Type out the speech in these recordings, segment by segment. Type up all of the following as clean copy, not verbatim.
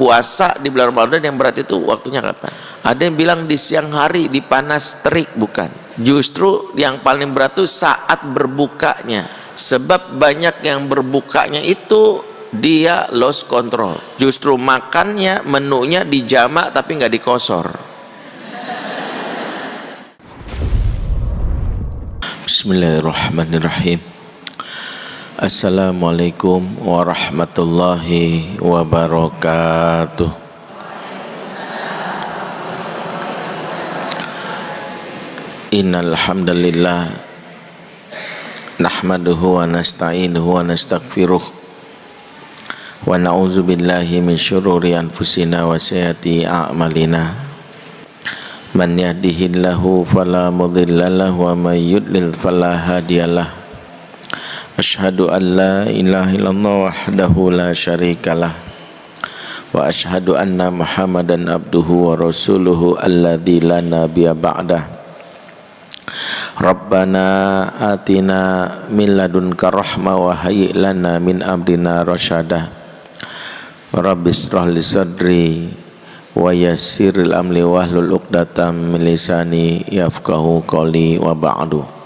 Puasa di bulan Ramadan yang berat itu waktunya kapan? Ada yang bilang di siang hari, di panas terik, bukan. Justru yang paling berat itu saat berbukanya. Sebab banyak yang berbukanya itu dia lost control. Justru makannya, menunya dijamak tapi nggak dikosor. Bismillahirrahmanirrahim. Assalamualaikum warahmatullahi wabarakatuh. Innal hamdalillah nahmaduhu wa nasta'inuhu wa nastaghfiruh wa na'udzu billahi min syururi anfusina wa sayyiati a'malina. Man yahdihillahu fala mudhillalahu wa may yudlil fala hadiyalah. Asyhadu an la ilaha illallah wahdahu la syarikalah wa asyhadu anna Muhammadan abduhu wa rasuluhu alladzi la nabiyya ba'dah. Rabbana atina min ladunka rahmah wa hayyi lana min amrina rasyada. Rabbis shrah li sadri wa yassiril amri wahlul 'uqdatam min lisani yafqahu qawli wa ba'du.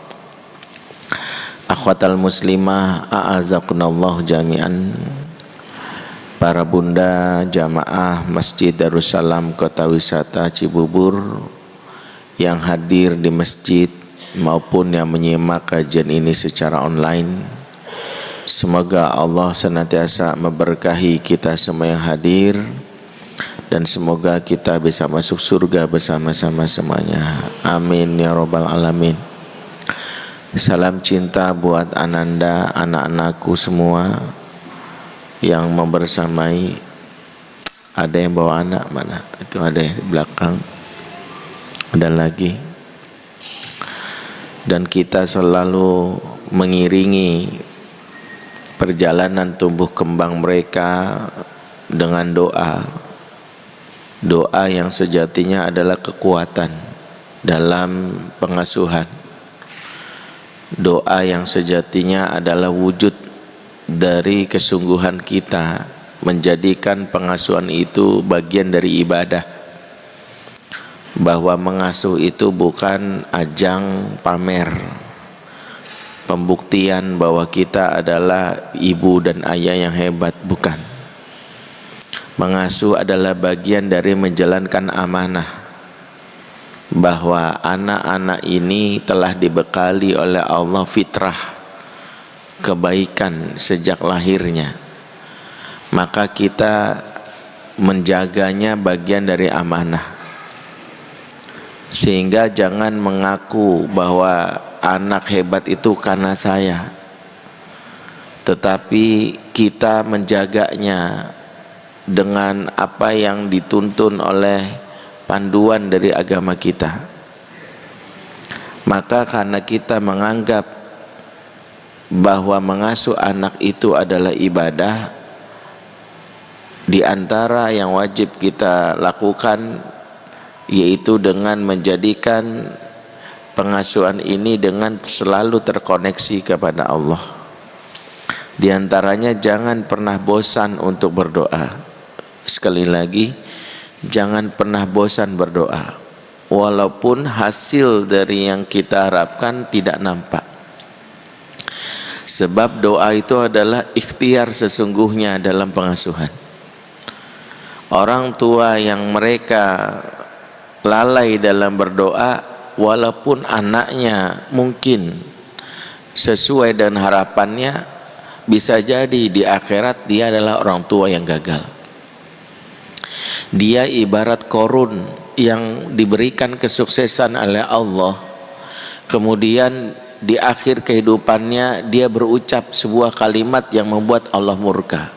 Akhwatal muslimah a'azakunallah jami'an. Para bunda jamaah Masjid Darussalam Kota Wisata Cibubur yang hadir di masjid maupun yang menyimak kajian ini secara online, semoga Allah senantiasa memberkahi kita semua yang hadir dan semoga kita bisa masuk surga bersama-sama semuanya. Amin ya rabbal alamin. Salam cinta buat Ananda, anak-anakku semua yang membersamai. Ada yang bawa anak mana? Itu ada di belakang. Ada lagi. Dan kita selalu mengiringi perjalanan tumbuh kembang mereka dengan doa. Doa yang sejatinya adalah kekuatan dalam pengasuhan. Doa yang sejatinya adalah wujud dari kesungguhan kita menjadikan pengasuhan itu bagian dari ibadah. Bahwa mengasuh itu bukan ajang pamer, pembuktian bahwa kita adalah ibu dan ayah yang hebat, bukan. Mengasuh adalah bagian dari menjalankan amanah, bahwa anak-anak ini telah dibekali oleh Allah fitrah kebaikan sejak lahirnya, maka kita menjaganya bagian dari amanah. Sehingga jangan mengaku bahwa anak hebat itu karena saya, tetapi kita menjaganya dengan apa yang dituntun oleh panduan dari agama kita. Maka karena kita menganggap bahwa mengasuh anak itu adalah ibadah, di antara yang wajib kita lakukan yaitu dengan menjadikan pengasuhan ini dengan selalu terkoneksi kepada Allah. Di antaranya jangan pernah bosan untuk berdoa. Sekali lagi, jangan pernah bosan berdoa, walaupun hasil dari yang kita harapkan tidak nampak. Sebab doa itu adalah ikhtiar sesungguhnya dalam pengasuhan. Orang tua yang mereka lalai dalam berdoa, walaupun anaknya mungkin sesuai dengan harapannya, bisa jadi di akhirat dia adalah orang tua yang gagal. Dia ibarat korun yang diberikan kesuksesan oleh Allah, kemudian di akhir kehidupannya dia berucap sebuah kalimat yang membuat Allah murka.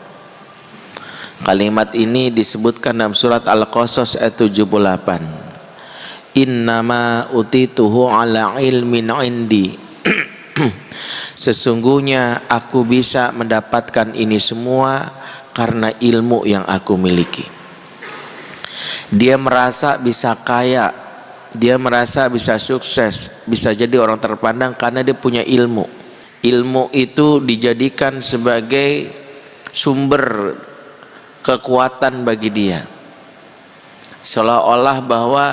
Kalimat ini disebutkan dalam surat Al-Qasas ayat 78. Innama utituhu ala ilmin indi. Sesungguhnya aku bisa mendapatkan ini semua karena ilmu yang aku miliki. Dia merasa bisa kaya, dia merasa bisa sukses, bisa jadi orang terpandang karena dia punya ilmu. Ilmu itu dijadikan sebagai sumber kekuatan bagi dia, seolah-olah bahwa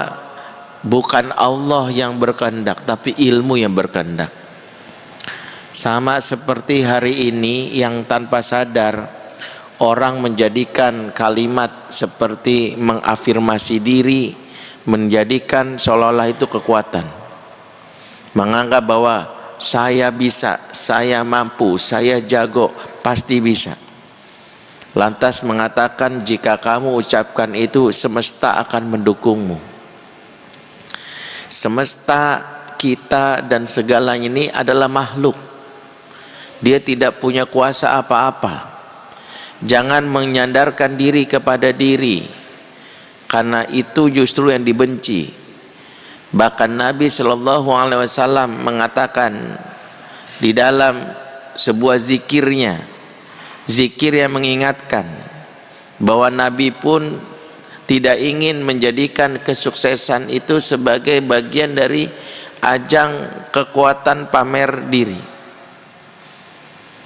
bukan Allah yang berkehendak tapi ilmu yang berkehendak. Sama seperti hari ini yang tanpa sadar orang menjadikan kalimat seperti mengafirmasi diri, menjadikan seolah-olah itu kekuatan, menganggap bahwa saya bisa, saya mampu, saya jago, pasti bisa. Lantas mengatakan jika kamu ucapkan itu semesta akan mendukungmu. Semesta, kita dan segalanya ini adalah makhluk. Dia tidak punya kuasa apa-apa. Jangan menyandarkan diri kepada diri, karena itu justru yang dibenci. Bahkan Nabi SAW mengatakan di dalam sebuah zikirnya, zikir yang mengingatkan bahwa Nabi pun tidak ingin menjadikan kesuksesan itu sebagai bagian dari ajang kekuatan pamer diri.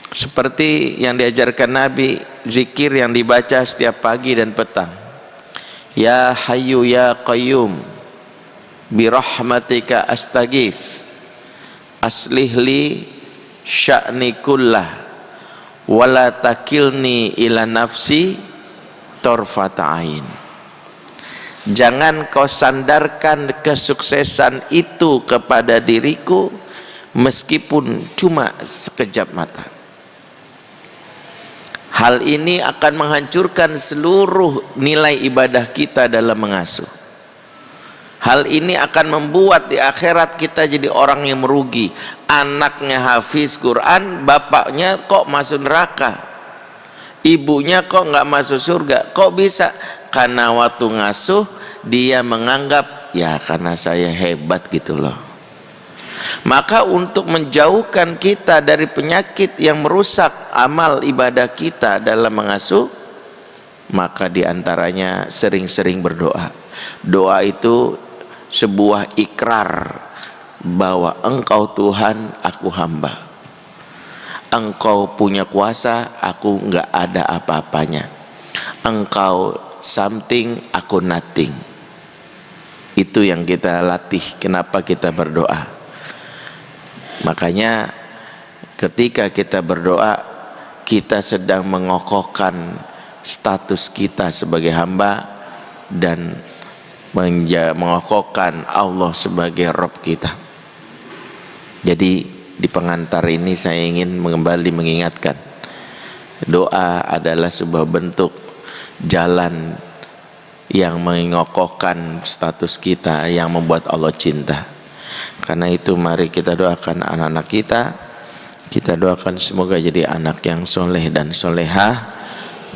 Seperti yang diajarkan Nabi, zikir yang dibaca setiap pagi dan petang. Ya Hayyu ya Qayyum birahmatika astaghith aslih li sya'ni kullah wala takilni ila nafsi torfata ain. Jangan kau sandarkan kesuksesan itu kepada diriku meskipun cuma sekejap mata. Hal ini akan menghancurkan seluruh nilai ibadah kita dalam mengasuh. Hal ini akan membuat di akhirat kita jadi orang yang merugi. Anaknya hafiz Quran, bapaknya kok masuk neraka, ibunya kok nggak masuk surga. Kok bisa? Karena waktu ngasuh dia menganggap ya karena saya hebat gitu loh. Maka untuk menjauhkan kita dari penyakit yang merusak amal ibadah kita dalam mengasuh, maka diantaranya sering-sering berdoa. Doa itu sebuah ikrar bahwa Engkau Tuhan, aku hamba. Engkau punya kuasa, aku enggak ada apa-apanya. Engkau something, aku nothing. Itu yang kita latih. Kenapa kita berdoa? Makanya ketika kita berdoa, kita sedang mengokohkan status kita sebagai hamba dan mengokohkan Allah sebagai Rabb kita. Jadi di pengantar ini saya ingin kembali mengingatkan, doa adalah sebuah bentuk jalan yang mengokohkan status kita, yang membuat Allah cinta. Karena itu mari kita doakan anak-anak kita doakan semoga jadi anak yang soleh dan solehah,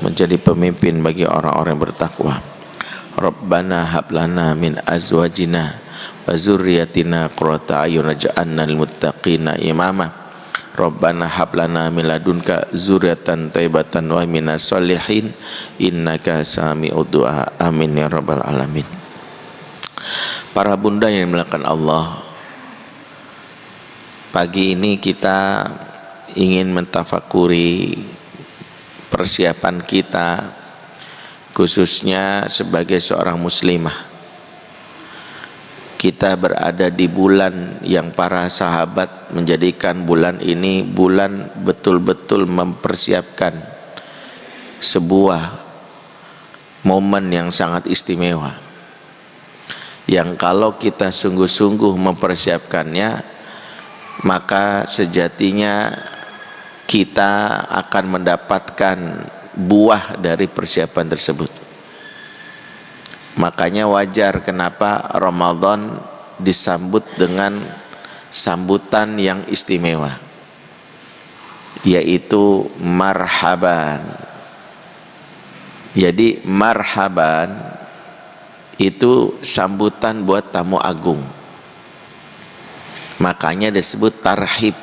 menjadi pemimpin bagi orang-orang yang bertakwa. Rabbana hablana min azwajina wa zurriyatina qurrata a'yun waj'alna lil muttaqina imama. Rabbana hablana min ladunka zurriatan thayyibatan wa minas solihin innaka sami'ud du'a. Amin ya rabbal alamin. Para bunda yang dimuliakan Allah, pagi ini kita ingin mentafakuri persiapan kita, khususnya sebagai seorang muslimah. Kita berada di bulan yang para sahabat menjadikan bulan ini bulan betul-betul mempersiapkan sebuah momen yang sangat istimewa, yang kalau kita sungguh-sungguh mempersiapkannya, maka sejatinya kita akan mendapatkan buah dari persiapan tersebut. Makanya wajar kenapa Ramadan disambut dengan sambutan yang istimewa, yaitu marhaban. Jadi marhaban itu sambutan buat tamu agung. Makanya disebut tarhib.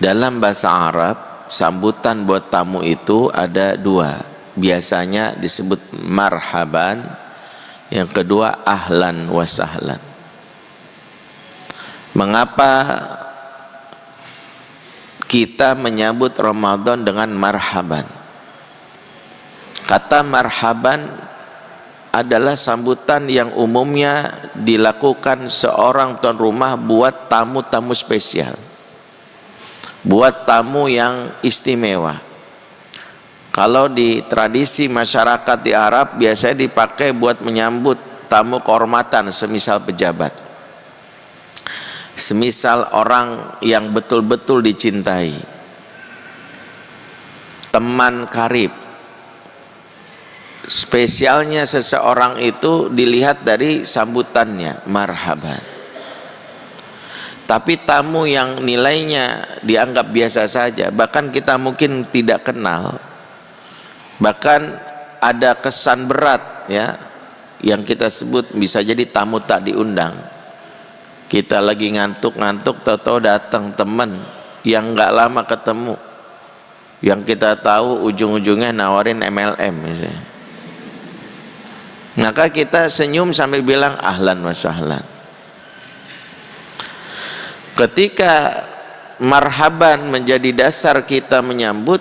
Dalam bahasa Arab, sambutan buat tamu itu ada dua. Biasanya disebut marhaban, yang kedua ahlan wa sahlan. Mengapa kita menyambut Ramadan dengan marhaban? Kata marhaban adalah sambutan yang umumnya dilakukan seorang tuan rumah buat tamu-tamu spesial, buat tamu yang istimewa. Kalau di tradisi masyarakat di Arab biasanya dipakai buat menyambut tamu kehormatan, semisal pejabat, semisal orang yang betul-betul dicintai, teman karib. Spesialnya seseorang itu dilihat dari sambutannya, marhaban. Tapi tamu yang nilainya dianggap biasa saja, bahkan kita mungkin tidak kenal, bahkan ada kesan berat ya, yang kita sebut bisa jadi tamu tak diundang. Kita lagi ngantuk-ngantuk, tahu-tahu datang teman yang nggak lama ketemu, yang kita tahu ujung-ujungnya nawarin MLM misalnya. Maka kita senyum sambil bilang ahlan wa sahlan. Ketika marhaban menjadi dasar kita menyambut,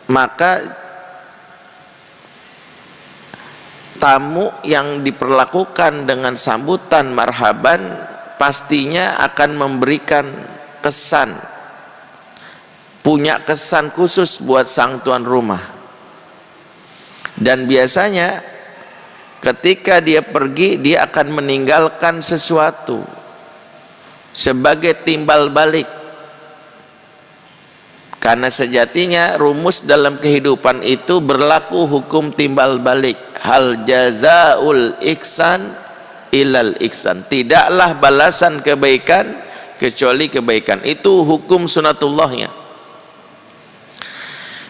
maka tamu yang diperlakukan dengan sambutan marhaban pastinya akan memberikan kesan, punya kesan khusus buat sang tuan rumah. Dan biasanya ketika dia pergi, dia akan meninggalkan sesuatu sebagai timbal balik. Karena sejatinya rumus dalam kehidupan itu berlaku hukum timbal balik. Hal jazaul ihsan ilal ihsan. Tidaklah balasan kebaikan kecuali kebaikan. Itu hukum sunatullahnya.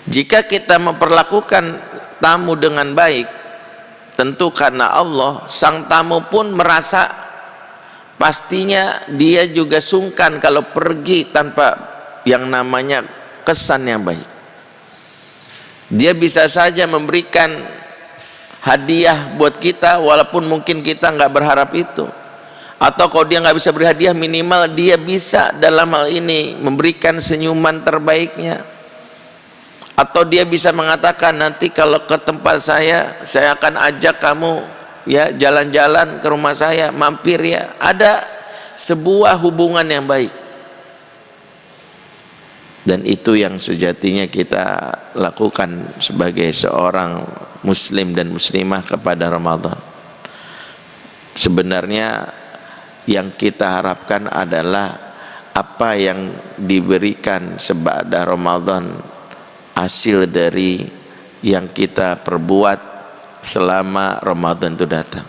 Jika kita memperlakukan tamu dengan baik, tentu karena Allah, sang tamu pun merasa pastinya dia juga sungkan kalau pergi tanpa yang namanya kesan yang baik. Dia bisa saja memberikan hadiah buat kita walaupun mungkin kita nggak berharap itu, atau kalau dia nggak bisa beri hadiah, minimal dia bisa dalam hal ini memberikan senyuman terbaiknya. Atau dia bisa mengatakan, nanti kalau ke tempat saya akan ajak kamu ya jalan-jalan ke rumah saya, mampir ya. Ada sebuah hubungan yang baik. Dan itu yang sejatinya kita lakukan sebagai seorang muslim dan muslimah kepada Ramadan. Sebenarnya yang kita harapkan adalah apa yang diberikan sebada Ramadan, hasil dari yang kita perbuat selama Ramadan itu datang.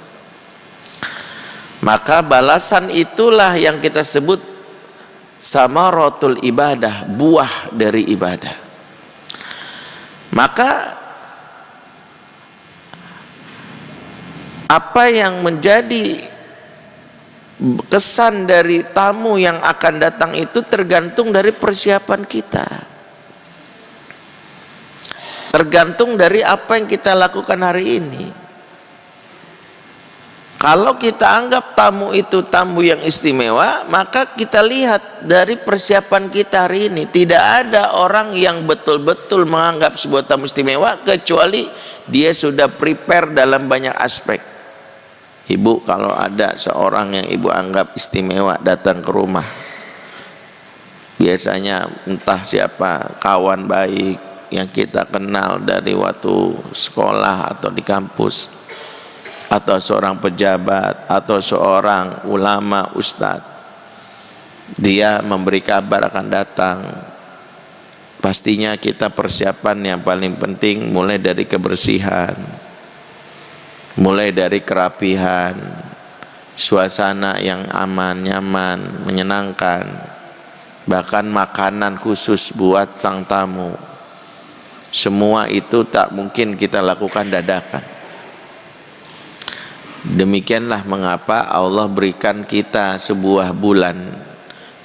Maka balasan itulah yang kita sebut samaratul ibadah, buah dari ibadah. Maka apa yang menjadi kesan dari tamu yang akan datang itu tergantung dari persiapan kita, tergantung dari apa yang kita lakukan hari ini. Kalau kita anggap tamu itu tamu yang istimewa, maka kita lihat dari persiapan kita hari ini. Tidak ada orang yang betul-betul menganggap sebuah tamu istimewa kecuali dia sudah prepare dalam banyak aspek. Ibu, kalau ada seorang yang ibu anggap istimewa datang ke rumah, biasanya entah siapa, kawan baik yang kita kenal dari waktu sekolah atau di kampus, atau seorang pejabat, atau seorang ulama, ustadz, dia memberi kabar akan datang. Pastinya kita persiapan yang paling penting mulai dari kebersihan, mulai dari kerapihan, suasana yang aman, nyaman, menyenangkan, bahkan makanan khusus buat sang tamu. Semua itu tak mungkin kita lakukan dadakan. Demikianlah mengapa Allah berikan kita sebuah bulan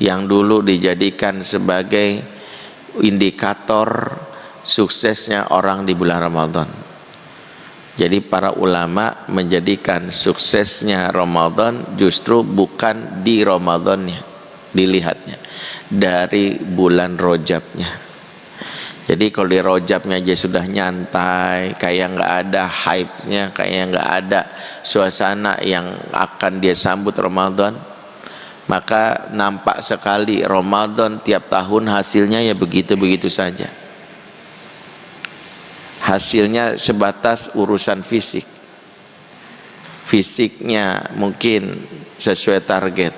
yang dulu dijadikan sebagai indikator suksesnya orang di bulan Ramadan. Jadi para ulama menjadikan suksesnya Ramadan justru bukan di Ramadannya, dilihatnya dari bulan Rajabnya. Jadi kalau di Rajabnya aja sudah nyantai, kayak nggak ada hype-nya, kayak nggak ada suasana yang akan dia sambut Ramadan, maka nampak sekali Ramadan tiap tahun hasilnya ya begitu-begitu saja. Hasilnya sebatas urusan fisik. Fisiknya mungkin sesuai target.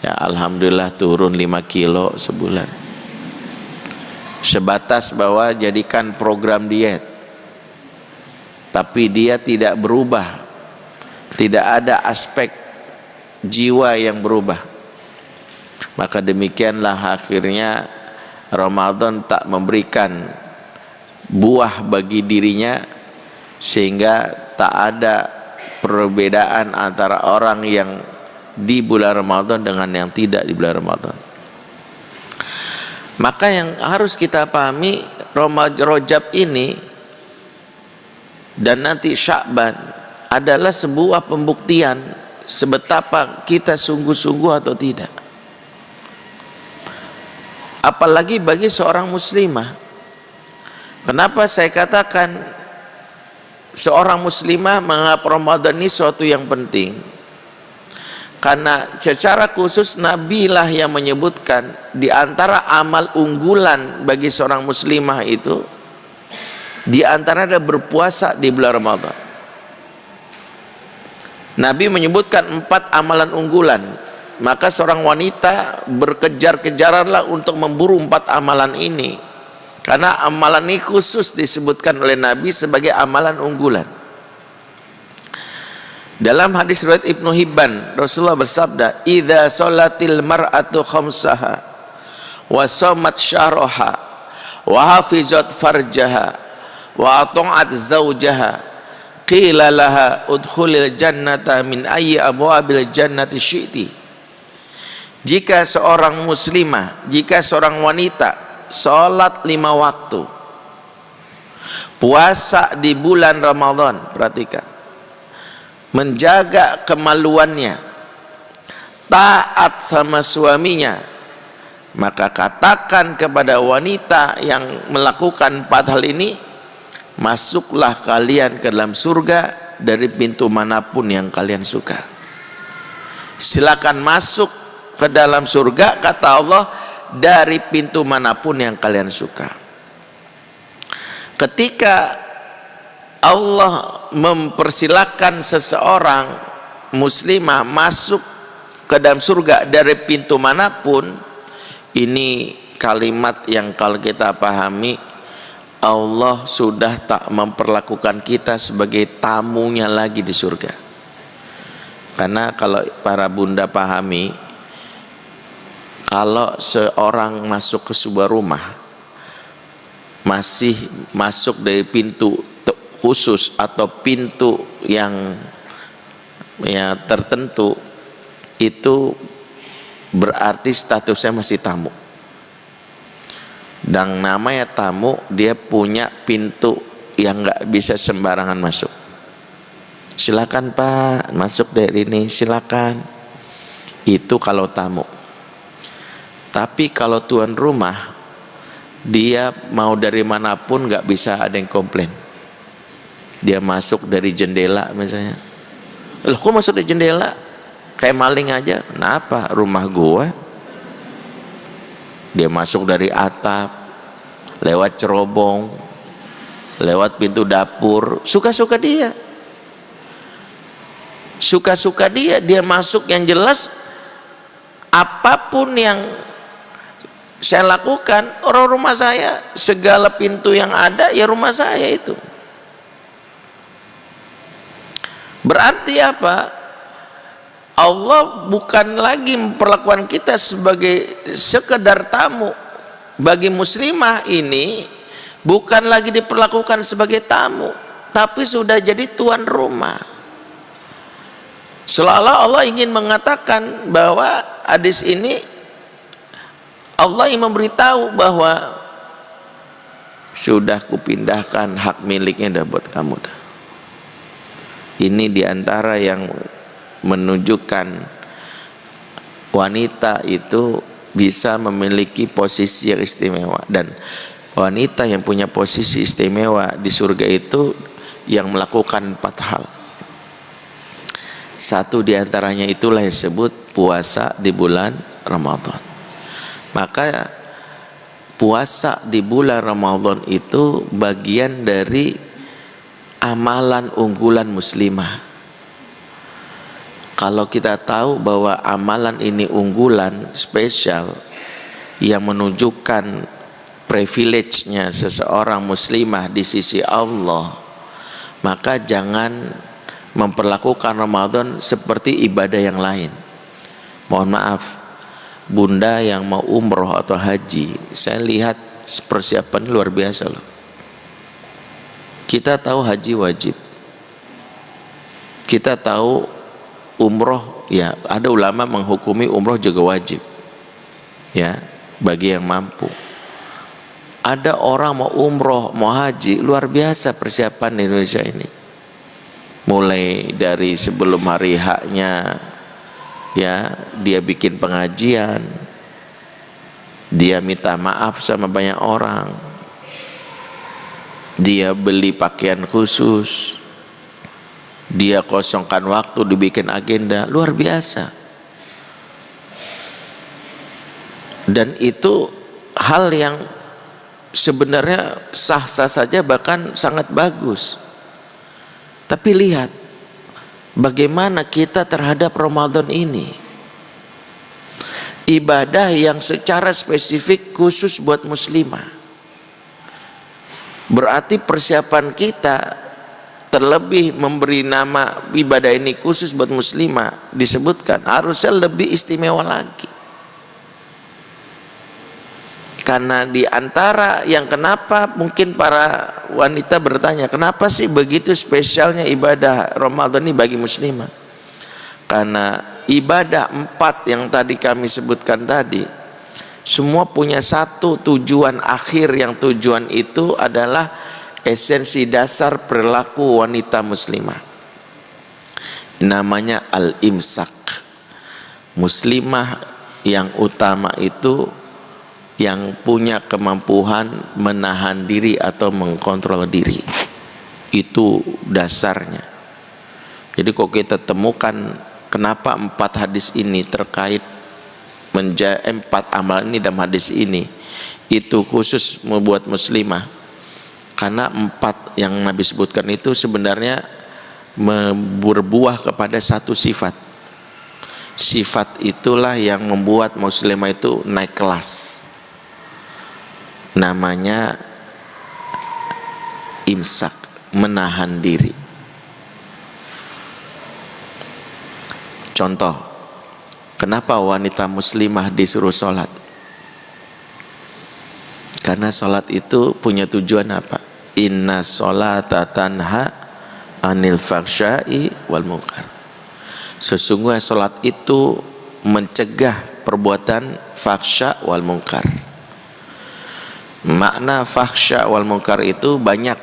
Ya alhamdulillah turun 5 kilo sebulan. Sebatas bahwa jadikan program diet, tapi dia tidak berubah, tidak ada aspek jiwa yang berubah. Maka demikianlah akhirnya Ramadan tak memberikan buah bagi dirinya, sehingga tak ada perbedaan antara orang yang di bulan Ramadan dengan yang tidak di bulan Ramadan. Maka yang harus kita pahami, Rajab ini dan nanti Sya'ban adalah sebuah pembuktian sebetapa kita sungguh-sungguh atau tidak. Apalagi bagi seorang muslimah. Kenapa saya katakan seorang muslimah menganggap Ramadan ini suatu yang penting? Karena secara khusus Nabi lah yang menyebutkan di antara amal unggulan bagi seorang muslimah itu, di antara ada berpuasa di bulan Ramadan. Nabi menyebutkan 4 amalan unggulan, maka seorang wanita berkejar-kejaranlah untuk memburu 4 amalan ini, karena amalan ini khusus disebutkan oleh Nabi sebagai amalan unggulan. Dalam hadis riwayat Ibnu Hibban, Rasulullah bersabda, "Idza sholatil mar'atu khamsaha wa shamat syahraha wa hafizat farjaha wa ata'at zawjaha qila laha udkhulil jannata min ayyi abwabil jannati syi'ti." Jika seorang muslimah, jika seorang wanita salat 5 waktu, puasa di bulan Ramadan, perhatikan, menjaga kemaluannya, taat sama suaminya, maka katakan kepada wanita yang melakukan 4 hal ini, masuklah kalian ke dalam surga dari pintu manapun yang kalian suka. Silakan masuk ke dalam surga, kata Allah, dari pintu manapun yang kalian suka. Ketika Allah mempersilahkan seseorang muslimah masuk ke dalam surga dari pintu manapun, ini kalimat yang kalau kita pahami, Allah sudah tak memperlakukan kita sebagai tamunya lagi di surga. Karena kalau para bunda pahami, kalau seorang masuk ke sebuah rumah, masih masuk dari pintu khusus atau pintu yang ya tertentu, itu berarti statusnya masih tamu. Dan namanya tamu, dia punya pintu yang nggak bisa sembarangan masuk. Silakan Pak, masuk dari ini, silakan. Itu kalau tamu. Tapi kalau tuan rumah, dia mau dari manapun nggak bisa ada yang komplain. Dia masuk dari jendela misalnya, loh kok masuk dari jendela, kayak maling aja. Kenapa? Rumah gua. Dia masuk dari atap, lewat cerobong, lewat pintu dapur, suka-suka dia. Suka-suka dia, dia masuk. Yang jelas apapun yang saya lakukan, orang rumah saya, segala pintu yang ada ya rumah saya itu. Berarti apa? Allah bukan lagi memperlakukan kita sebagai sekedar tamu. Bagi muslimah ini bukan lagi diperlakukan sebagai tamu, tapi sudah jadi tuan rumah. Seolah-olah Allah ingin mengatakan bahwa hadis ini, Allah ingin memberitahu bahwa sudah kupindahkan hak miliknya dah buat kamu dah. Ini diantara yang menunjukkan wanita itu bisa memiliki posisi yang istimewa. Dan wanita yang punya posisi istimewa di surga itu yang melakukan 4 hal. Satu diantaranya itulah yang disebut puasa di bulan Ramadan. Maka puasa di bulan Ramadan itu bagian dari amalan unggulan muslimah. Kalau kita tahu bahwa amalan ini unggulan, spesial, yang menunjukkan privilege-nya seseorang muslimah di sisi Allah, maka jangan memperlakukan Ramadan seperti ibadah yang lain. Mohon maaf, bunda yang mau umroh atau haji, saya lihat persiapan luar biasa loh. Kita tahu haji wajib, kita tahu umroh, ya ada ulama menghukumi umroh juga wajib, ya bagi yang mampu. Ada orang mau umroh, mau haji, luar biasa persiapan di Indonesia ini. Mulai dari sebelum hari haknya, ya dia bikin pengajian, dia minta maaf sama banyak orang, dia beli pakaian khusus, dia kosongkan waktu, dibikin agenda, luar biasa. Dan itu hal yang sebenarnya sah-sah saja, bahkan sangat bagus. Tapi lihat bagaimana kita terhadap Ramadan ini, ibadah yang secara spesifik khusus buat muslimah. Berarti persiapan kita, terlebih memberi nama ibadah ini khusus buat muslimah, disebutkan harusnya lebih istimewa lagi. Karena di antara yang kenapa mungkin para wanita bertanya, kenapa sih begitu spesialnya ibadah Ramadan ini bagi muslimah? Karena ibadah 4 yang tadi kami sebutkan tadi, semua punya satu tujuan akhir, yang tujuan itu adalah esensi dasar perilaku wanita muslimah. Namanya al-imsak. Muslimah yang utama itu yang punya kemampuan menahan diri atau mengkontrol diri. Itu dasarnya. Jadi kalau kita temukan kenapa 4 hadis ini terkait 4 amalan ini dalam hadis ini itu khusus membuat muslimah, karena 4 yang Nabi sebutkan itu sebenarnya berbuah kepada satu sifat. Sifat itulah yang membuat muslimah itu naik kelas. Namanya imsak, menahan diri. Contoh, kenapa wanita muslimah disuruh sholat? Karena sholat itu punya tujuan apa? Inna sholata tanha anil fahsya'i wal munkar. Sesungguhnya sholat itu mencegah perbuatan fahsya wal munkar. Makna fahsya wal munkar itu banyak.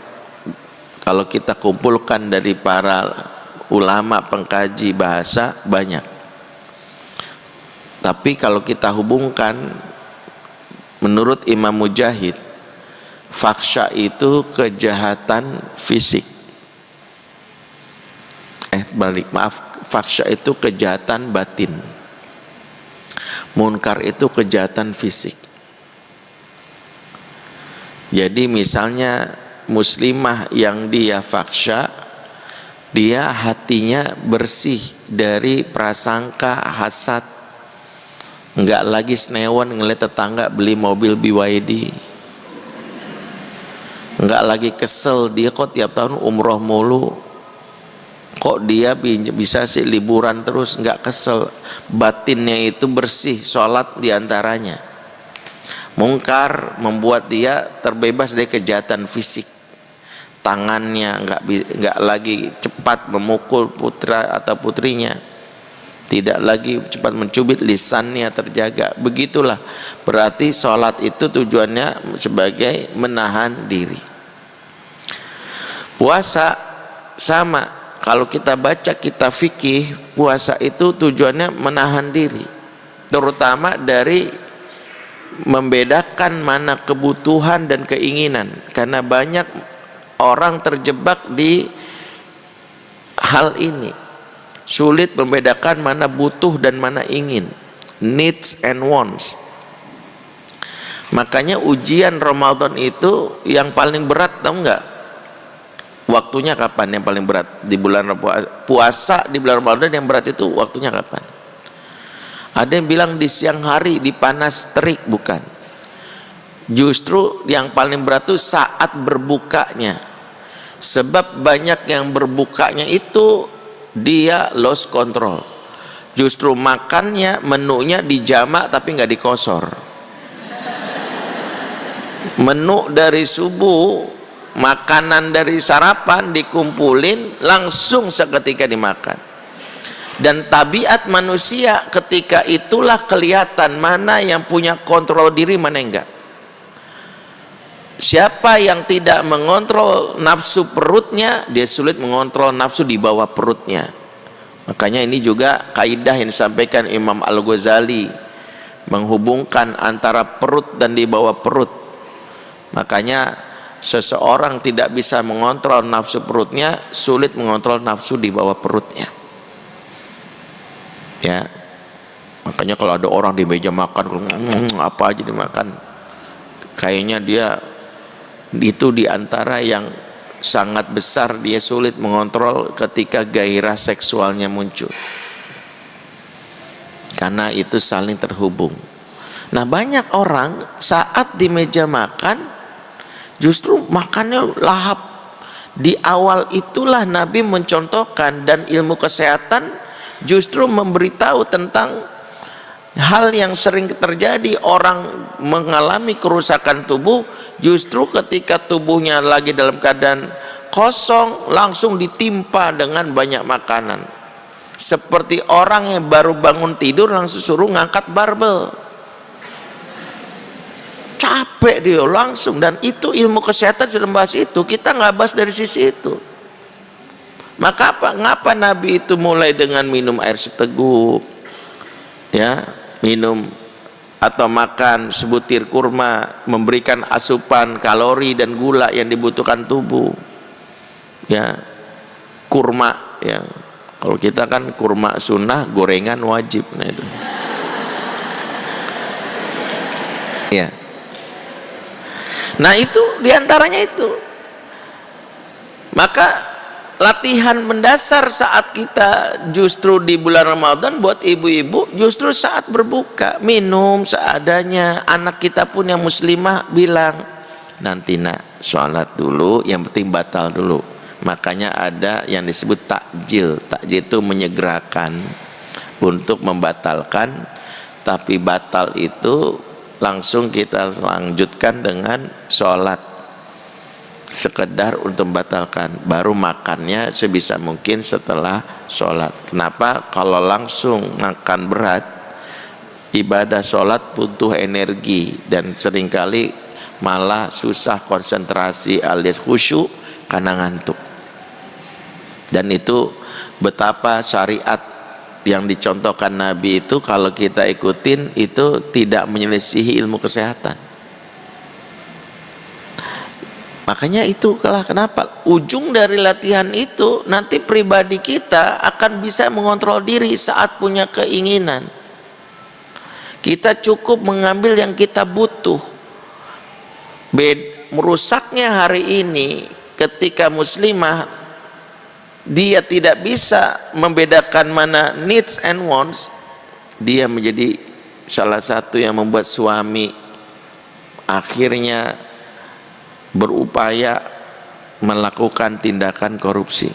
Kalau kita kumpulkan dari para ulama pengkaji bahasa, banyak. Tapi kalau kita hubungkan, menurut Imam Mujahid, fahsya itu kejahatan fisik. Fahsya itu kejahatan batin. Munkar itu kejahatan fisik. Jadi misalnya muslimah yang dia fahsya, dia hatinya bersih dari prasangka hasad, enggak lagi senewan ngeliat tetangga beli mobil BYD, enggak lagi kesel dia kok tiap tahun umroh mulu, kok dia bisa sih liburan terus, enggak kesel. Batinnya itu bersih, sholat diantaranya. Mungkar membuat dia terbebas dari kejahatan fisik. Tangannya enggak lagi cepat memukul putra atau putrinya, tidak lagi cepat mencubit, lisannya terjaga. Begitulah, berarti sholat itu tujuannya sebagai menahan diri. Puasa sama, kalau kita baca kitab fikih, puasa itu tujuannya menahan diri, terutama dari membedakan membedakan mana kebutuhan dan keinginan, karena banyak orang terjebak di hal ini, sulit membedakan mana butuh dan mana ingin, needs and wants. Makanya ujian Ramadan itu yang paling berat, tahu nggak? Waktunya kapan yang paling berat? Di bulan puasa di bulan Ramadan yang berat itu waktunya kapan? Ada yang bilang di siang hari, di panas terik, bukan. Justru yang paling berat itu saat berbukanya. Sebab banyak yang berbukanya itu dia lost control. Justru makannya, menunya dijamak tapi nggak dikosor. Menu dari subuh, makanan dari sarapan dikumpulin langsung seketika dimakan. Dan tabiat manusia ketika itulah kelihatan mana yang punya kontrol diri, mana yang enggak. Siapa yang tidak mengontrol nafsu perutnya, dia sulit mengontrol nafsu di bawah perutnya. Makanya ini juga kaidah yang disampaikan Imam Al-Ghazali, menghubungkan antara perut dan di bawah perut. Makanya seseorang tidak bisa mengontrol nafsu perutnya, sulit mengontrol nafsu di bawah perutnya. Ya, makanya kalau ada orang di meja makan, apa aja dimakan, kayaknya dia itu diantara yang sangat besar dia sulit mengontrol ketika gairah seksualnya muncul, karena itu saling terhubung. Nah, banyak orang saat di meja makan justru makannya lahap. Di awal itulah Nabi mencontohkan, dan ilmu kesehatan justru memberitahu tentang hal yang sering terjadi. Orang mengalami kerusakan tubuh justru ketika tubuhnya lagi dalam keadaan kosong, langsung ditimpa dengan banyak makanan. Seperti orang yang baru bangun tidur langsung suruh ngangkat barbel, capek dia langsung. Dan itu ilmu kesehatan sudah membahas itu, kita nggak bahas dari sisi itu. Maka ngapa Nabi itu mulai dengan minum air seteguk, ya, minum atau makan sebutir kurma, memberikan asupan kalori dan gula yang dibutuhkan tubuh, ya. Kurma, ya, kalau kita kan kurma sunnah, gorengan wajib. Nah itu, ya. Nah itu diantaranya itu. Maka latihan mendasar saat kita justru di bulan Ramadan buat ibu-ibu, justru saat berbuka minum seadanya. Anak kita pun yang muslimah bilang, nanti nak sholat dulu, yang penting batal dulu. Makanya ada yang disebut takjil. Takjil itu menyegerakan untuk membatalkan, tapi batal itu langsung kita lanjutkan dengan sholat, sekedar untuk membatalkan. Baru makannya sebisa mungkin setelah sholat. Kenapa? Kalau langsung makan berat, ibadah sholat butuh energi, dan seringkali malah susah konsentrasi alias khusyuk karena ngantuk. Dan itu betapa syariat yang dicontohkan Nabi itu kalau kita ikutin itu tidak menyelisihi ilmu kesehatan. Makanya itu kenapa ujung dari latihan itu nanti pribadi kita akan bisa mengontrol diri saat punya keinginan. Kita cukup mengambil yang kita butuh. Merusaknya hari ini ketika muslimah dia tidak bisa membedakan mana needs and wants, dia menjadi salah satu yang membuat suami akhirnya berupaya melakukan tindakan korupsi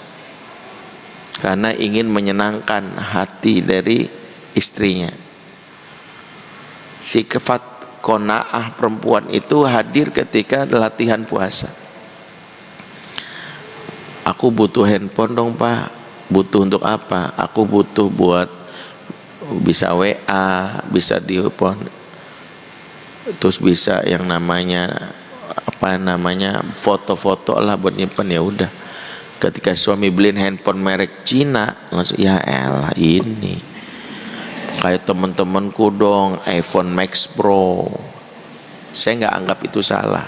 karena ingin menyenangkan hati dari istrinya. Sifat qanaah perempuan itu hadir ketika latihan puasa. Aku butuh handphone dong Pak. Butuh untuk apa? Aku butuh buat bisa WA, bisa telepon, terus bisa yang namanya foto-foto lah buat nyimpen. Ya udah, ketika suami beliin handphone merek Cina, langsung ya elah ini kayak temen-temenku dong, iPhone Max Pro, Saya nggak anggap itu salah.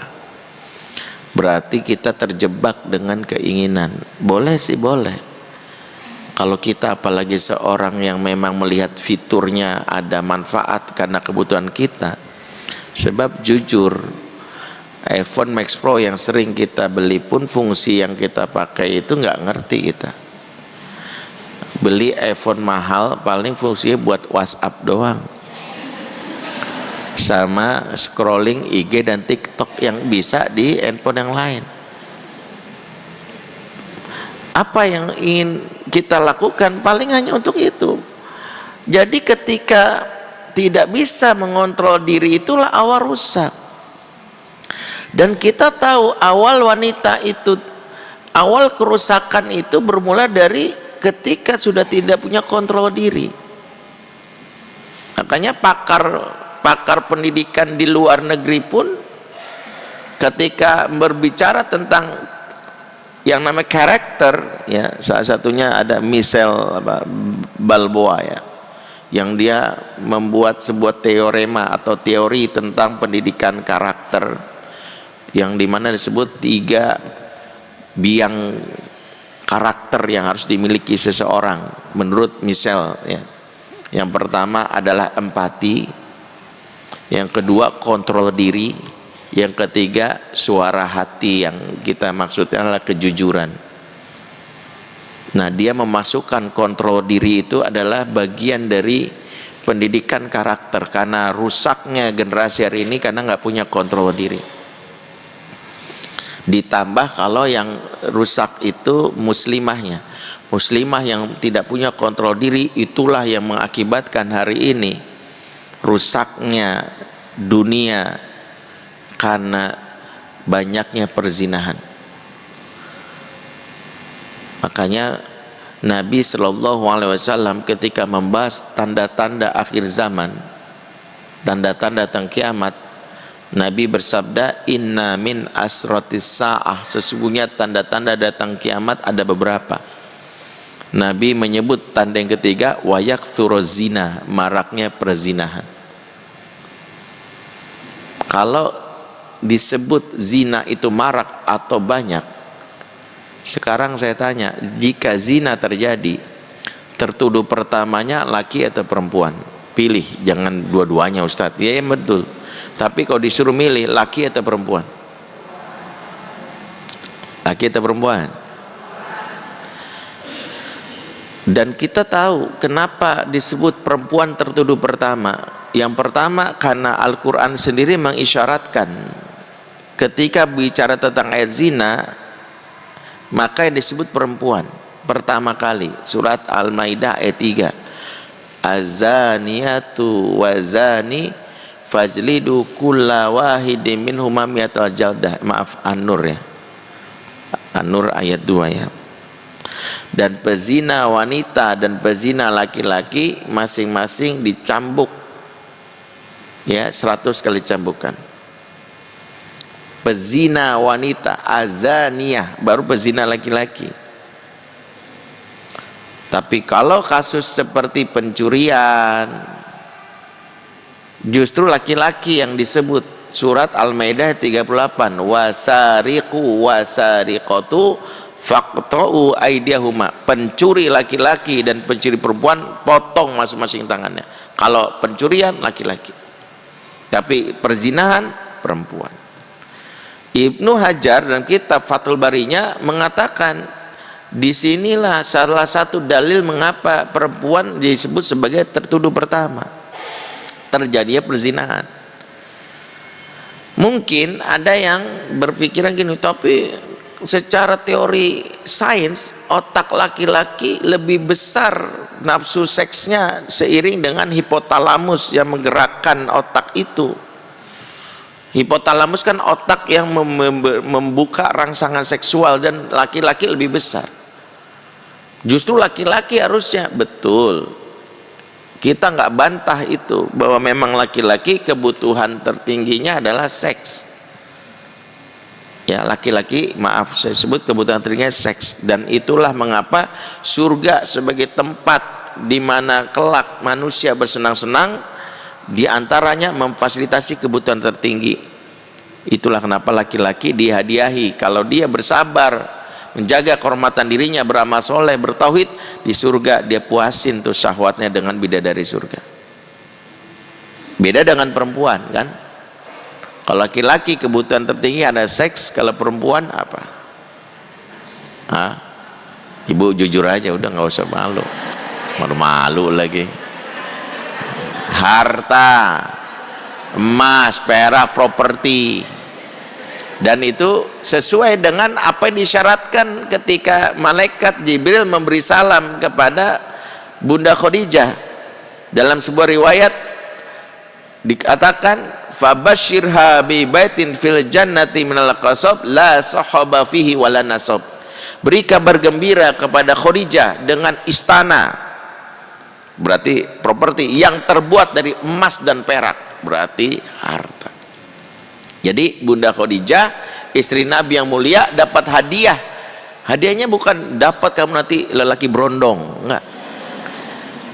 Berarti kita terjebak dengan keinginan. Boleh sih boleh. Kalau kita apalagi seorang yang memang melihat fiturnya ada manfaat karena kebutuhan kita. Sebab jujur, iPhone Max Pro yang sering kita beli pun fungsi yang kita pakai itu nggak ngerti kita. Beli iPhone mahal paling fungsinya buat WhatsApp doang, sama scrolling IG dan TikTok yang bisa di handphone yang lain. Apa yang ingin kita lakukan paling hanya untuk itu. Jadi ketika tidak bisa mengontrol diri, itulah awal rusak. Dan kita tahu awal wanita itu, awal kerusakan itu bermula dari ketika sudah tidak punya kontrol diri. Makanya pakar pendidikan di luar negeri pun ketika berbicara tentang yang namanya karakter, ya, salah satunya ada Michel Balboa, ya, yang dia membuat sebuah teorema atau teori tentang pendidikan karakter, yang dimana disebut 3 biang karakter yang harus dimiliki seseorang menurut Michel, ya. Yang pertama adalah empati, yang kedua kontrol diri, yang ketiga suara hati, yang kita maksudnya adalah kejujuran. Nah, dia memasukkan kontrol diri itu adalah bagian dari pendidikan karakter, karena rusaknya generasi hari ini karena nggak punya kontrol diri. Ditambah kalau yang rusak itu muslimahnya, muslimah yang tidak punya kontrol diri, itulah yang mengakibatkan hari ini rusaknya dunia karena banyaknya perzinahan. Makanya Nabi SAW ketika membahas tanda-tanda akhir zaman, tanda-tanda tentang kiamat, Nabi bersabda, inna min asratis sa'ah, sesungguhnya tanda-tanda datang kiamat ada beberapa. Nabi menyebut tanda yang ketiga, wayaktsuru zina, maraknya perzinahan. Kalau disebut zina itu marak atau banyak, sekarang saya tanya, jika zina terjadi, tertuduh pertamanya laki atau perempuan? Pilih, jangan dua-duanya Ustadz. Ya, betul. Tapi kalau disuruh milih, laki atau perempuan? Laki atau perempuan? Dan kita tahu kenapa disebut perempuan tertuduh pertama. Yang pertama karena Al-Quran sendiri mengisyaratkan ketika bicara tentang ayat zina, maka yang disebut perempuan pertama kali, surat Al-Maidah ayat 3, az-zaniyatu wazani fajlidu kulla wahidin minhuma mi'atal jaldah. Maaf, An-Nur, ya, An-Nur ayat 2, ya. Dan pezina wanita dan pezina laki-laki masing-masing dicambuk, ya, 100 kali cambukan. Pezina wanita, azaniyah, baru pezina laki-laki. Tapi kalau kasus seperti pencurian, justru laki-laki yang disebut. Surat Al-Maidah 38, wasariqu wasariqatu faqta'u aydiyahuma, pencuri laki-laki dan pencuri perempuan potong masing-masing tangannya. Kalau pencurian laki-laki, tapi perzinahan perempuan. Ibnu Hajar dalam kitab Fathul Barinya mengatakan, disinilah salah satu dalil mengapa perempuan disebut sebagai tertuduh pertama, terjadinya perzinahan. Mungkin ada yang berpikiran gini, tapi secara teori sains, otak laki-laki lebih besar nafsu seksnya seiring dengan hipotalamus yang menggerakkan otak itu. Hipotalamus kan otak yang membuka rangsangan seksual, dan laki-laki lebih besar. Justru laki-laki harusnya, betul, kita nggak bantah itu, bahwa memang laki-laki kebutuhan tertingginya adalah seks. Ya, laki-laki, maaf saya sebut kebutuhan tertingginya seks, dan itulah mengapa surga sebagai tempat di mana kelak manusia bersenang-senang, di antaranya memfasilitasi kebutuhan tertinggi Itulah kenapa laki-laki dihadiahi kalau dia bersabar menjaga kehormatan dirinya, beramal soleh, bertauhid, di surga dia puasin tuh syahwatnya dengan bidadari surga. Beda dengan perempuan kan. Kalau laki-laki kebutuhan tertinggi ada seks, kalau perempuan apa? Ibu jujur aja, udah nggak usah malu. Malu lagi. Harta, emas, perak, properti. Dan itu sesuai dengan apa yang disyaratkan ketika malaikat Jibril memberi salam kepada Bunda Khadijah. Dalam sebuah riwayat dikatakan, fabashirha bi baitin fil jannati minal qasab la sahaba fihi wala nasab. Beri kabar gembira kepada Khadijah dengan istana, berarti properti yang terbuat dari emas dan perak, berarti harta. Jadi Bunda Khadijah, istri Nabi yang mulia, dapat hadiah. Hadiahnya bukan dapat kamu nanti lelaki berondong, enggak,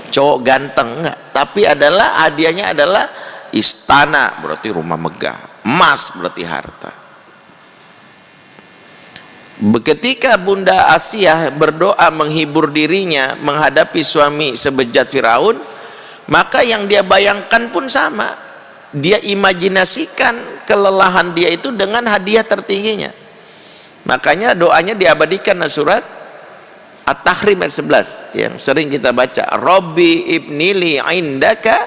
cowok ganteng, enggak, tapi adalah hadiahnya adalah istana, berarti rumah megah, emas berarti harta. Ketika Bunda Asiyah berdoa menghibur dirinya menghadapi suami sebejat Firaun, maka yang dia bayangkan pun sama. Dia imajinasikan kelelahan dia itu dengan hadiah tertingginya. Makanya doanya diabadikan dalam surat At-Tahrim ayat 11 yang sering kita baca, Rabbi ibnili indaka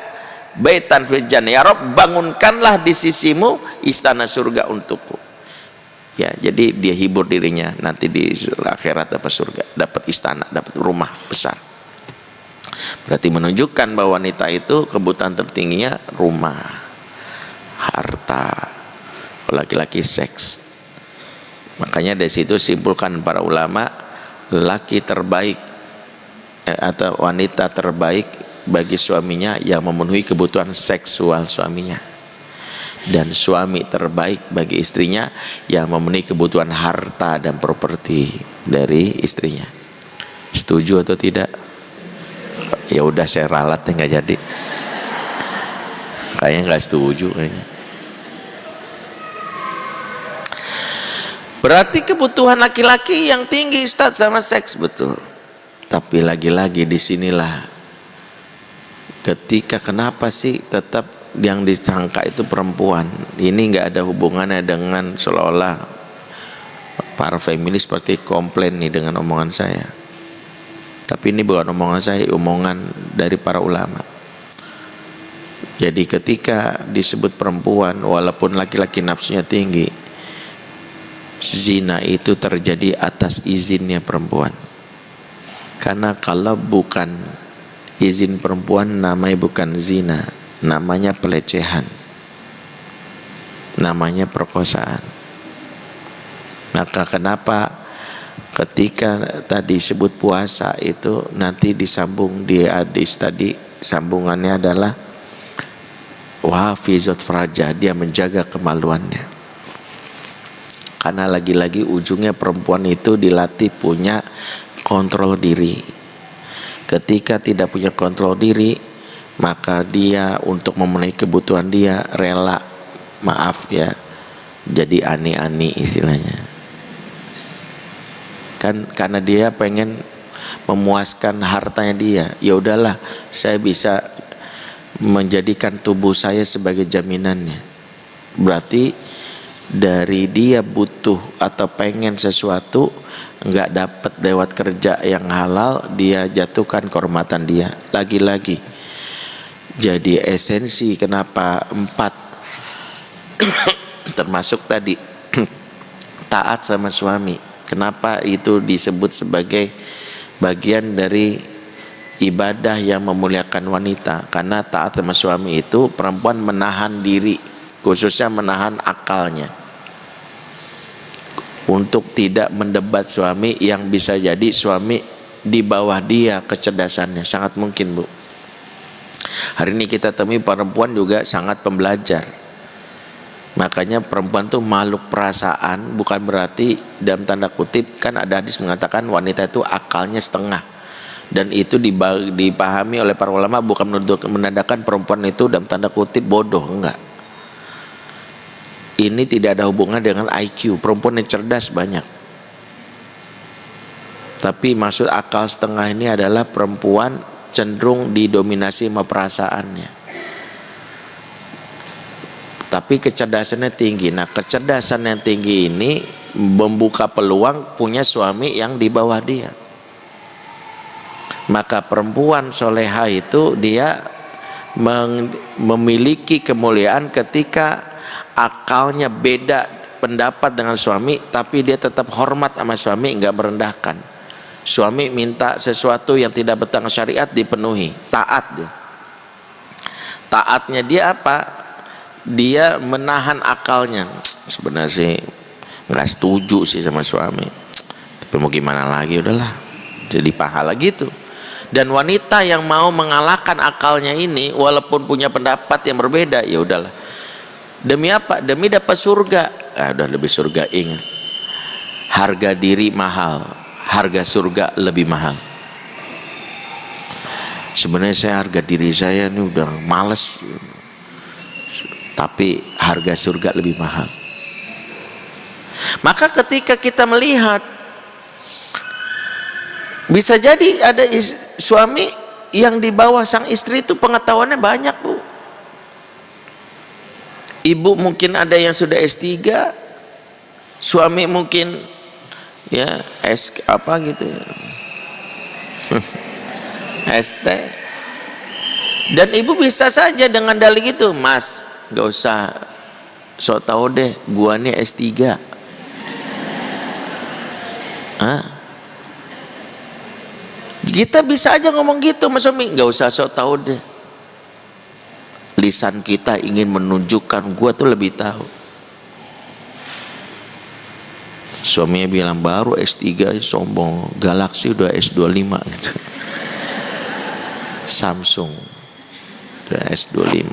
baitan fil jannah. Ya Rabb, bangunkanlah di sisimu istana surga untukku. Ya, jadi dia hibur dirinya nanti di akhirat dapat surga, dapat istana, dapat rumah besar. Berarti menunjukkan bahwa wanita itu kebutuhan tertingginya rumah, harta, laki-laki seks. Makanya dari situ simpulkan para ulama, laki terbaik atau wanita terbaik bagi suaminya yang memenuhi kebutuhan seksual suaminya, dan suami terbaik bagi istrinya yang memenuhi kebutuhan harta dan properti dari istrinya. Setuju atau tidak? Ya udah, saya ralatnya nggak jadi. Kayaknya nggak setuju kayaknya. Berarti kebutuhan laki-laki yang tinggi Ustaz sama seks, betul. Tapi lagi-lagi disinilah ketika kenapa sih tetap yang disangka itu perempuan. Ini nggak ada hubungannya dengan seolah-olah para feminis pasti komplain nih dengan omongan saya. Tapi ini bukan omongan saya, omongan dari para ulama. Jadi ketika disebut perempuan, walaupun laki-laki nafsunya tinggi, zina itu terjadi atas izinnya perempuan. Karena kalau bukan izin perempuan, namanya bukan zina, namanya pelecehan, namanya perkosaan. Maka kenapa ketika tadi sebut puasa itu nanti disambung di hadis tadi, sambungannya adalah wahfizat farajah, dia menjaga kemaluannya. Karena lagi-lagi ujungnya perempuan itu dilatih punya kontrol diri. Ketika tidak punya kontrol diri, maka dia untuk memenuhi kebutuhan dia rela, maaf ya, jadi ani-ani istilahnya. Kan karena dia pengen memuaskan hartanya dia, ya udahlah, saya bisa menjadikan tubuh saya sebagai jaminannya. Berarti dari dia butuh atau pengen sesuatu nggak dapat lewat kerja yang halal, dia jatuhkan kehormatan dia. Lagi-lagi jadi esensi kenapa 4 termasuk tadi taat sama suami, kenapa itu disebut sebagai bagian dari ibadah yang memuliakan wanita. Karena taat sama suami itu perempuan menahan diri, khususnya menahan akalnya untuk tidak mendebat suami yang bisa jadi suami di bawah dia kecerdasannya. Sangat mungkin, Bu. Hari ini kita temui perempuan juga sangat pembelajar. Makanya perempuan tuh makhluk perasaan, bukan berarti dalam tanda kutip, kan ada hadis mengatakan wanita itu akalnya setengah. Dan itu dipahami oleh para ulama bukan menandakan perempuan itu dalam tanda kutip bodoh, enggak. Ini tidak ada hubungan dengan IQ. Perempuan yang cerdas banyak. Tapi maksud akal setengah ini adalah perempuan cenderung didominasi sama perasaannya. Tapi kecerdasannya tinggi. Nah, kecerdasan yang tinggi ini membuka peluang punya suami yang di bawah dia. Maka perempuan soleha itu dia memiliki kemuliaan ketika akalnya beda pendapat dengan suami, tapi dia tetap hormat sama suami, enggak merendahkan. Suami minta sesuatu yang tidak bertentangan syariat dipenuhi, taat dia. Taatnya dia apa? Dia menahan akalnya. Sebenarnya sih nggak setuju sih sama suami, tapi mau gimana lagi, udahlah, jadi pahala gitu. Dan wanita yang mau mengalahkan akalnya ini, walaupun punya pendapat yang berbeda, ya udahlah. Demi apa? Demi dapat surga. Udah lebih surga, ingat. Harga diri mahal, harga surga lebih mahal. Sebenarnya saya harga diri saya ini udah males, tapi harga surga lebih mahal. Maka ketika kita melihat, bisa jadi ada suami yang di bawah sang istri itu pengetahuannya banyak, Bu. Ibu mungkin ada yang sudah S3, suami mungkin ya S apa gitu ya. ST. Dan ibu bisa saja dengan dalih itu, Mas, gak usah sok tahu deh, gua nih S3. Kita bisa aja ngomong gitu Mas suami, gak usah sok tahu deh. Lisan kita ingin menunjukkan gua tuh lebih tahu. Suaminya bilang baru S3 sombong, Galaxy udah S25 gitu. Samsung udah S25.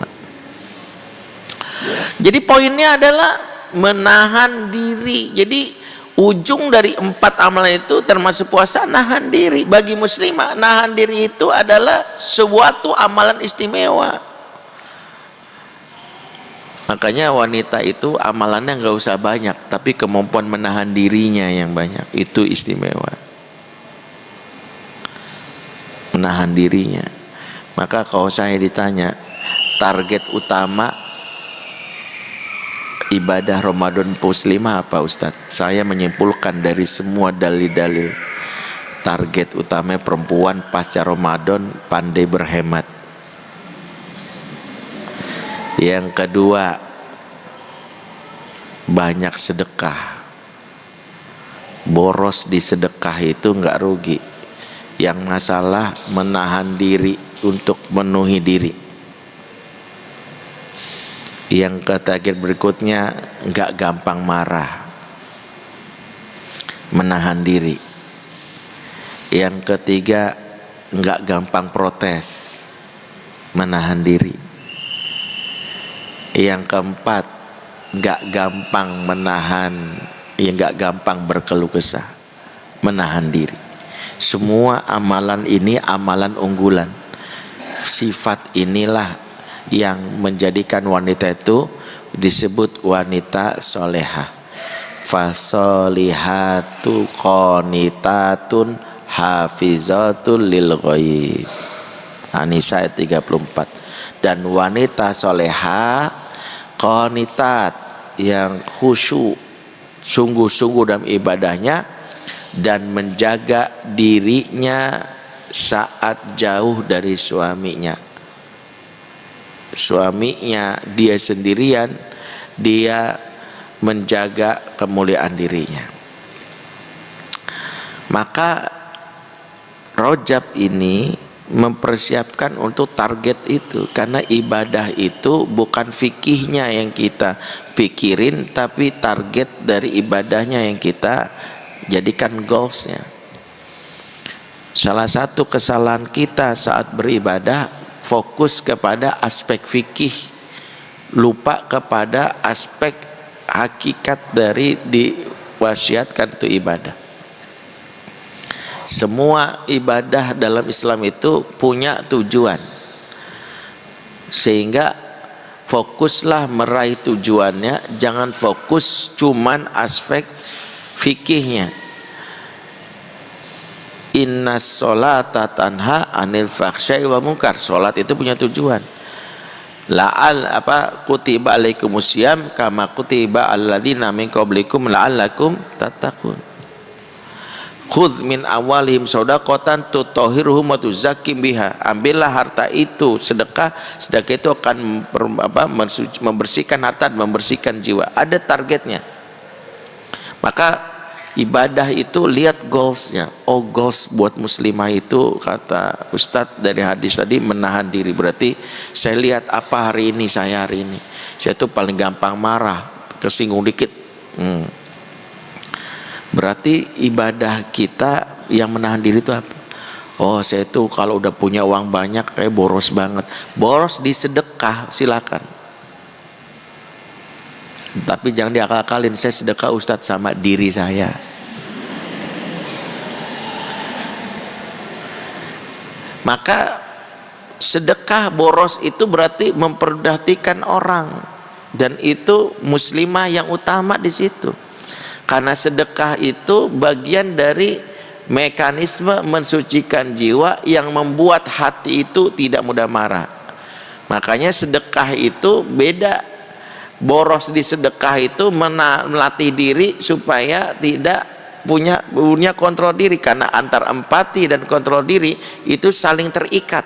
Jadi poinnya adalah menahan diri. Jadi ujung dari 4 amalan itu termasuk puasa, nahan diri. Bagi muslimah, nahan diri itu adalah suatu amalan istimewa. Makanya wanita itu amalannya nggak usah banyak, tapi kemampuan menahan dirinya yang banyak, itu istimewa. Menahan dirinya. Maka kalau saya ditanya target utama ibadah Ramadan muslimah apa, Ustadz? Saya menyimpulkan dari semua dalil-dalil, target utama perempuan pasca Ramadan pandai berhemat. Yang kedua, banyak sedekah. Boros di sedekah itu nggak rugi. Yang masalah menahan diri untuk memenuhi diri. Yang target berikutnya, nggak gampang marah, menahan diri. Yang ketiga, nggak gampang protes, menahan diri. Yang keempat, nggak gampang menahan, nggak gampang berkeluh kesah, menahan diri. Semua amalan ini amalan unggulan. Sifat inilah yang menjadikan wanita itu disebut wanita solehah. Fasolihatu qanitatun hafizatul lil ghaib. An-Nisa 34. Dan wanita solehah qanitat, yang khusyuk, sungguh-sungguh dalam ibadahnya dan menjaga dirinya saat jauh dari suaminya. Suaminya dia sendirian, dia menjaga kemuliaan dirinya. Maka Rajab ini mempersiapkan untuk target itu, karena ibadah itu bukan fikihnya yang kita pikirin, tapi target dari ibadahnya yang kita jadikan goalsnya. Salah satu kesalahan kita saat beribadah, fokus kepada aspek fikih, lupa kepada aspek hakikat dari diwasiatkan itu ibadah. Semua ibadah dalam Islam itu punya tujuan, sehingga fokuslah meraih tujuannya, jangan fokus cuman aspek fikihnya. Innas sholata tanha anil fahsya'i wa munkar. Salat itu punya tujuan. Kutiba alaikumusiyam kama kutiba alladzina min qablikum la'allakum tattaqun. Khudz min awalihim shadaqatan tutahhiruhum wa tuzakkim biha. Ambillah harta itu sedekah itu akan membersihkan harta, membersihkan jiwa. Ada targetnya. Maka ibadah itu lihat goalsnya. Oh, goals buat muslimah itu, kata Ustadz dari hadis tadi, menahan diri. Berarti saya lihat apa hari ini, saya tuh paling gampang marah, kesinggung dikit. Berarti ibadah kita yang menahan diri itu apa? Oh, saya tuh kalau udah punya uang banyak kayak boros banget. Boros di sedekah silakan, tapi jangan diakal-akalin, saya sedekah Ustadz sama diri saya. Maka sedekah boros itu berarti memperhatikan orang, dan itu muslimah yang utama di situ. Karena sedekah itu bagian dari mekanisme mensucikan jiwa yang membuat hati itu tidak mudah marah. Makanya sedekah itu beda. Boros di sedekah itu melatih diri supaya tidak punya kontrol diri, karena antar empati dan kontrol diri itu saling terikat.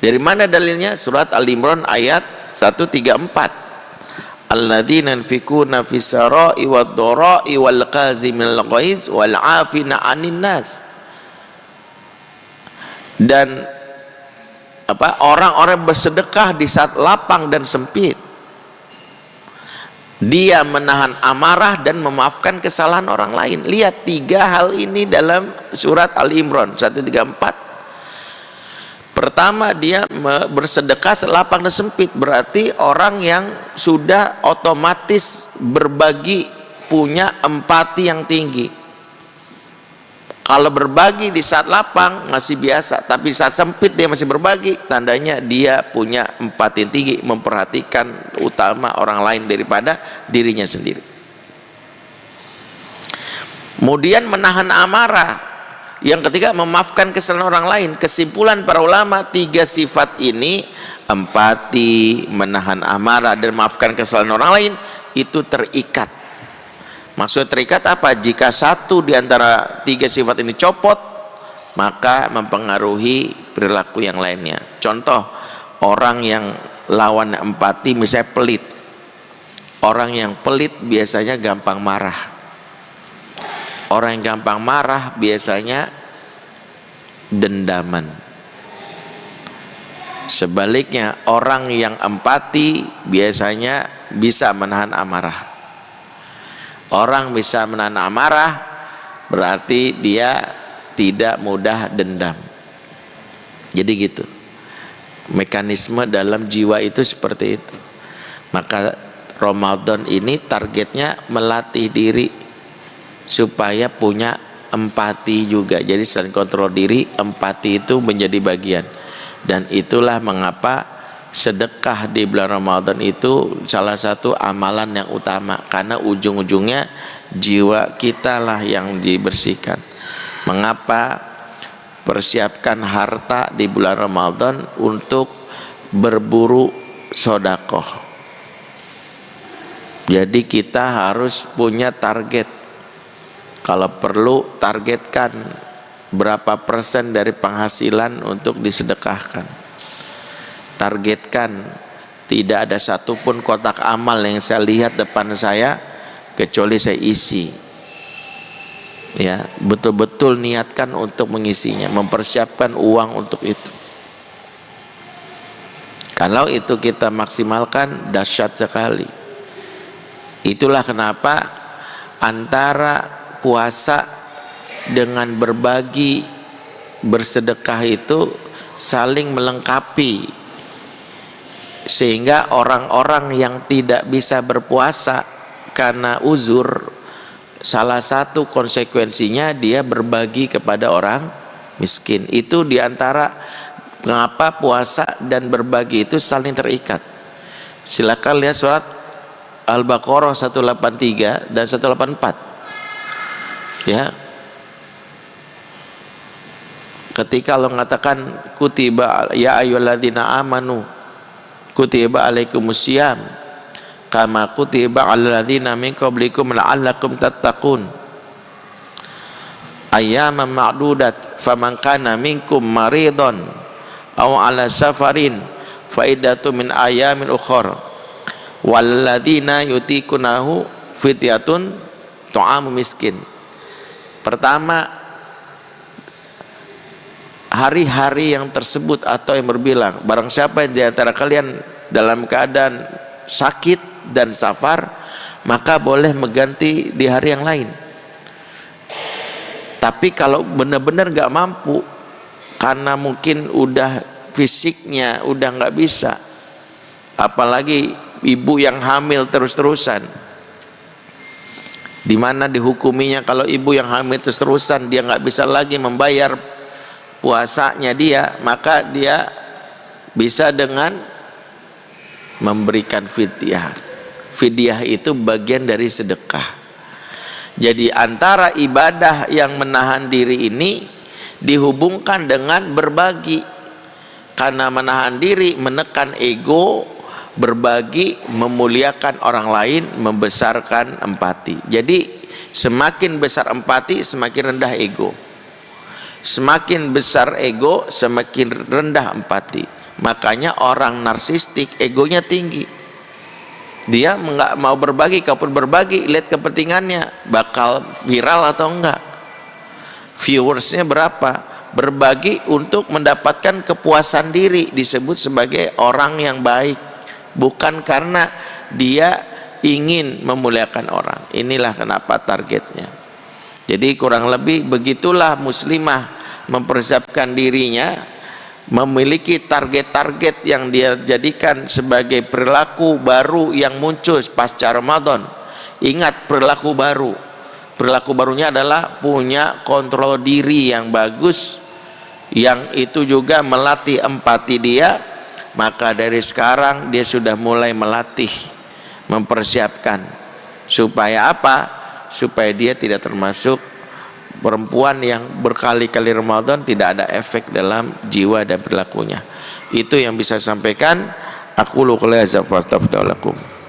Dari mana dalilnya? Surat Al-Imran ayat 134. Alladzina yunfikuna fis sarai wad dharai wal qaziminal ghaiz wal 'afina 'anil nas. Dan orang-orang bersedekah di saat lapang dan sempit. Dia menahan amarah dan memaafkan kesalahan orang lain. Lihat 3 hal ini dalam surat Al-Imran 134. Pertama, dia bersedekah selapang dan sempit, berarti orang yang sudah otomatis berbagi, punya empati yang tinggi. Kalau berbagi di saat lapang masih biasa, tapi saat sempit dia masih berbagi, tandanya dia punya empati tinggi, memperhatikan utama orang lain daripada dirinya sendiri. Kemudian menahan amarah. Yang ketiga, memaafkan kesalahan orang lain. Kesimpulan para ulama, 3 sifat ini, empati, menahan amarah, dan memaafkan kesalahan orang lain, itu terikat. Maksud terikat apa? Jika satu di antara 3 sifat ini copot, maka mempengaruhi perilaku yang lainnya. Contoh, orang yang lawan empati misalnya pelit. Orang yang pelit biasanya gampang marah. Orang yang gampang marah biasanya dendaman. Sebaliknya, orang yang empati biasanya bisa menahan amarah. Orang bisa menahan amarah berarti dia tidak mudah dendam. Jadi gitu, mekanisme dalam jiwa itu seperti itu. Maka Ramadan ini targetnya melatih diri supaya punya empati juga. Jadi selain kontrol diri, empati itu menjadi bagian. Dan itulah mengapa sedekah di bulan Ramadan itu salah satu amalan yang utama, karena ujung-ujungnya jiwa kita lah yang dibersihkan. Mengapa persiapkan harta di bulan Ramadan untuk berburu sodakoh? Jadi kita harus punya target. Kalau perlu targetkan berapa persen dari penghasilan untuk disedekahkan. Targetkan, tidak ada satupun kotak amal yang saya lihat depan saya kecuali saya isi. Ya, betul-betul niatkan untuk mengisinya, mempersiapkan uang untuk itu. Kalau itu kita maksimalkan, dahsyat sekali. Itulah kenapa antara puasa dengan berbagi, bersedekah itu saling melengkapi. Sehingga orang-orang yang tidak bisa berpuasa karena uzur, salah satu konsekuensinya dia berbagi kepada orang miskin. Itu diantara Mengapa puasa dan berbagi itu saling terikat? Silakan lihat surat Al-Baqarah 183 dan 184. Ya. Ketika Allah mengatakan kutiba ya ayyuhalladzina amanu kutiba alaikumusiyam kama kutiba alal ladzina min qablikum la'allakum tattaqun ayyaman ma'dudat faman kana minkum maridon aw ala safarin fa iddatu min ayamin ukhra walladzina yutikunahu fityatun ta'amu miskin. Pertama, hari-hari yang tersebut atau yang berbilang, barang siapa yang di antara kalian dalam keadaan sakit dan safar, maka boleh mengganti di hari yang lain. Tapi kalau benar-benar nggak mampu, karena mungkin udah fisiknya udah nggak bisa, apalagi ibu yang hamil terus-terusan, di mana dihukuminya kalau ibu yang hamil terus-terusan dia nggak bisa lagi membayar puasanya dia, maka dia bisa dengan memberikan fidyah. Fidyah itu bagian dari sedekah. Jadi antara ibadah yang menahan diri ini dihubungkan dengan berbagi, karena menahan diri menekan ego, berbagi memuliakan orang lain, membesarkan empati. Jadi semakin besar empati semakin rendah ego, semakin besar ego semakin rendah empati. Makanya orang narsistik egonya tinggi, dia nggak mau berbagi. Kalaupun berbagi, lihat kepentingannya, bakal viral atau enggak, viewersnya berapa. Berbagi untuk mendapatkan kepuasan diri, disebut sebagai orang yang baik, bukan karena dia ingin memuliakan orang. Inilah kenapa targetnya. Jadi kurang lebih begitulah muslimah mempersiapkan dirinya, memiliki target-target yang dia jadikan sebagai perilaku baru yang muncul pasca Ramadan. Ingat, perilaku baru. Perilaku barunya adalah punya kontrol diri yang bagus, yang itu juga melatih empati dia. Maka dari sekarang dia sudah mulai melatih, mempersiapkan. Supaya apa? Supaya dia tidak termasuk perempuan yang berkali-kali Ramadan tidak ada efek dalam jiwa dan perilakunya. Itu yang bisa sampaikan. Aku lu qala za fastaghfirullakum.